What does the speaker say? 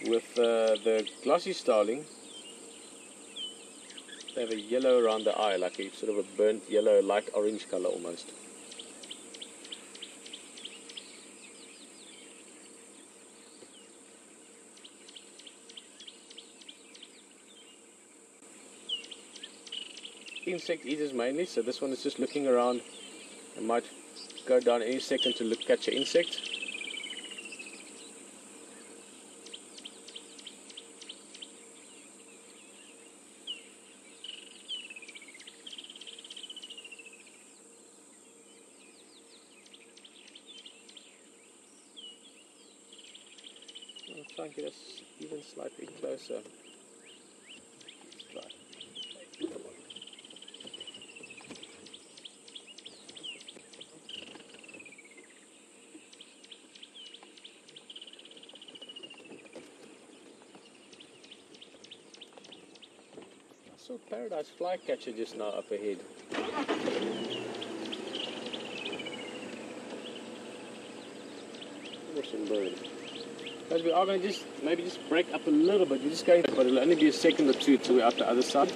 With the glossy starling, they have a yellow around the eye, like a sort of a burnt yellow, light orange color almost. Insect eaters mainly, so this one is just looking around and might go down any second to catch an insect. I'll try and get us even slightly closer. Let's try. I saw a paradise flycatcher just now up ahead. Awesome bird. Guys, we are going to maybe just break up a little bit. We're just going, but it'll only be a second or two till we're out the other side.